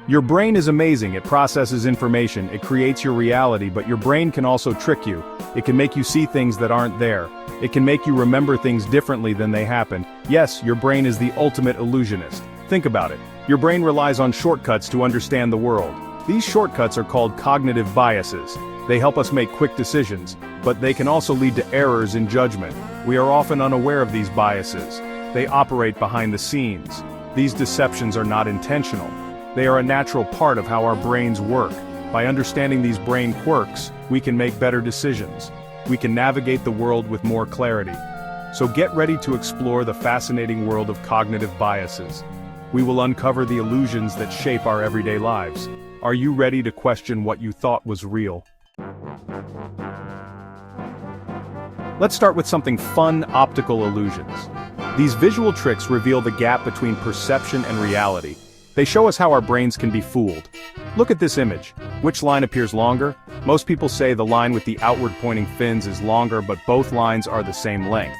Your brain is amazing, it processes information, it creates your reality, but your brain can also trick you. It can make you see things that aren't there. It can make you remember things differently than they happened. Yes, your brain is the ultimate illusionist. Think about it. Your brain relies on shortcuts to understand the world. These shortcuts are called cognitive biases. They help us make quick decisions, but they can also lead to errors in judgment. We are often unaware of these biases. They operate behind the scenes. These deceptions are not intentional. They are a natural part of how our brains work. By understanding these brain quirks, we can make better decisions. We can navigate the world with more clarity. So get ready to explore the fascinating world of cognitive biases. We will uncover the illusions that shape our everyday lives. Are you ready to question what you thought was real? Let's start with something fun: optical illusions. These visual tricks reveal the gap between perception and reality. They show us how our brains can be fooled. Look at this image. Which line appears longer? Most people say the line with the outward-pointing fins is longer, but both lines are the same length.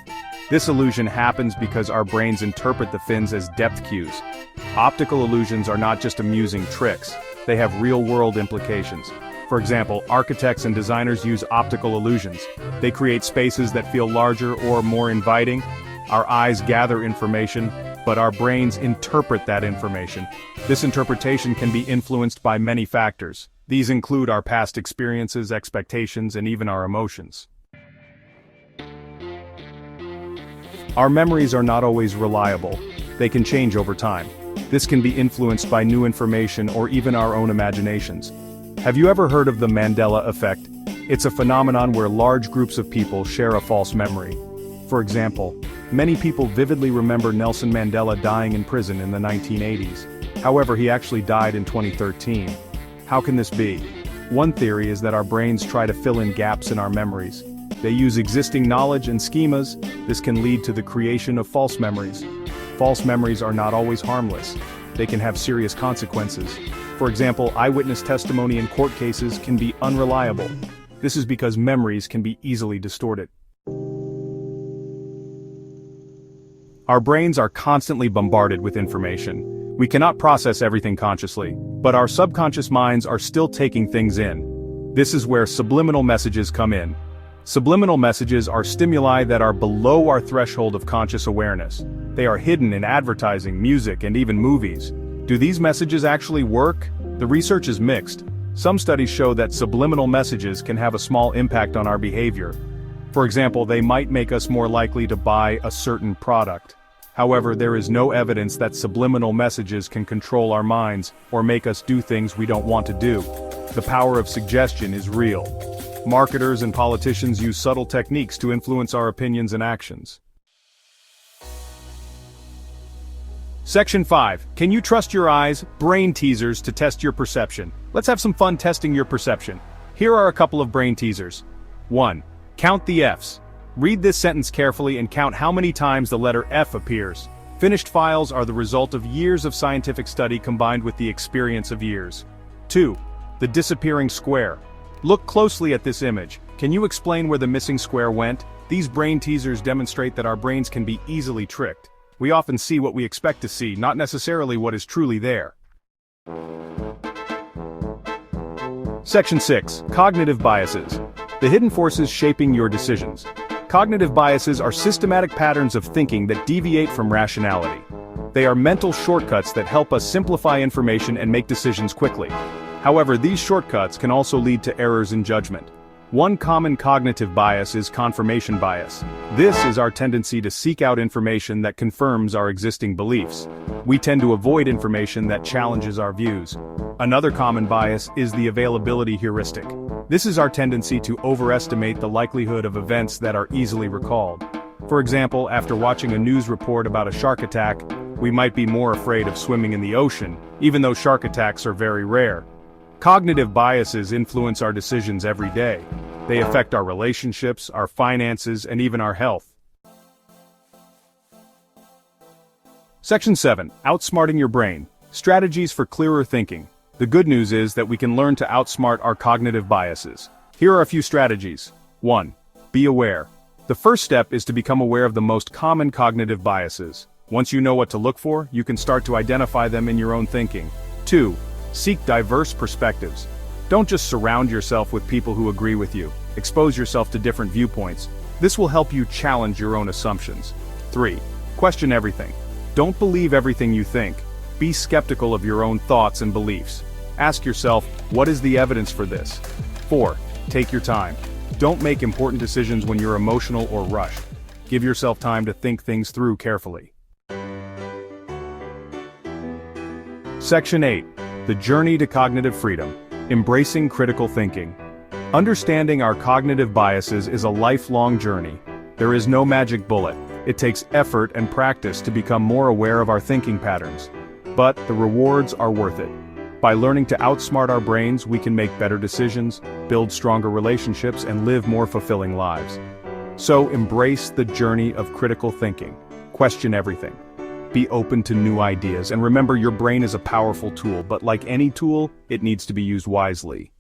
This illusion happens because our brains interpret the fins as depth cues. Optical illusions are not just amusing tricks. They have real-world implications. For example, architects and designers use optical illusions. They create spaces that feel larger or more inviting. Our eyes gather information, but our brains interpret that information. This interpretation can be influenced by many factors. These include our past experiences, expectations, and even our emotions. Our memories are not always reliable. They can change over time. This can be influenced by new information or even our own imaginations. Have you ever heard of the Mandela Effect? It's a phenomenon where large groups of people share a false memory. For example, many people vividly remember Nelson Mandela dying in prison in the 1980s. However, he actually died in 2013. How can this be? One theory is that our brains try to fill in gaps in our memories. They use existing knowledge and schemas. This can lead to the creation of false memories. False memories are not always harmless. They can have serious consequences. For example, eyewitness testimony in court cases can be unreliable. This is because memories can be easily distorted. Our brains are constantly bombarded with information. We cannot process everything consciously, but our subconscious minds are still taking things in. This is where subliminal messages come in. Subliminal messages are stimuli that are below our threshold of conscious awareness. They are hidden in advertising, music, and even movies. Do these messages actually work? The research is mixed. Some studies show that subliminal messages can have a small impact on our behavior. For example, they might make us more likely to buy a certain product. However, there is no evidence that subliminal messages can control our minds or make us do things we don't want to do. The power of suggestion is real. Marketers and politicians use subtle techniques to influence our opinions and actions. Section 5. Can you trust your eyes? Brain teasers to test your perception. Let's have some fun testing your perception. Here are a couple of brain teasers. 1. Count the F's. Read this sentence carefully and count how many times the letter F appears. Finished files are the result of years of scientific study combined with the experience of years. 2. The disappearing square. Look closely at this image. Can you explain where the missing square went? These brain teasers demonstrate that our brains can be easily tricked. We often see what we expect to see, not necessarily what is truly there. Section 6. Cognitive biases. The hidden forces shaping your decisions. Cognitive biases are systematic patterns of thinking that deviate from rationality. They are mental shortcuts that help us simplify information and make decisions quickly. However, these shortcuts can also lead to errors in judgment. One common cognitive bias is confirmation bias. This is our tendency to seek out information that confirms our existing beliefs. We tend to avoid information that challenges our views. Another common bias is the availability heuristic. This is our tendency to overestimate the likelihood of events that are easily recalled. For example, after watching a news report about a shark attack, we might be more afraid of swimming in the ocean, even though shark attacks are very rare. Cognitive biases influence our decisions every day. They affect our relationships, our finances, and even our health. Section 7. Outsmarting your brain. Strategies for clearer thinking. The good news is that we can learn to outsmart our cognitive biases. Here are a few strategies. 1. Be aware. The first step is to become aware of the most common cognitive biases. Once you know what to look for, you can start to identify them in your own thinking. 2. Seek diverse perspectives. Don't just surround yourself with people who agree with you. Expose yourself to different viewpoints. This will help you challenge your own assumptions. 3. Question everything. Don't believe everything you think. Be skeptical of your own thoughts and beliefs. Ask yourself, what is the evidence for this? 4. Take your time. Don't make important decisions when you're emotional or rushed. Give yourself time to think things through carefully. Section 8. The Journey to Cognitive Freedom. Embracing critical thinking. Understanding our cognitive biases is a lifelong journey. There is no magic bullet. It takes effort and practice to become more aware of our thinking patterns. But the rewards are worth it. By learning to outsmart our brains, we can make better decisions, build stronger relationships, and live more fulfilling lives. So embrace the journey of critical thinking. Question everything. Be open to new ideas, and remember, your brain is a powerful tool, but like any tool, it needs to be used wisely.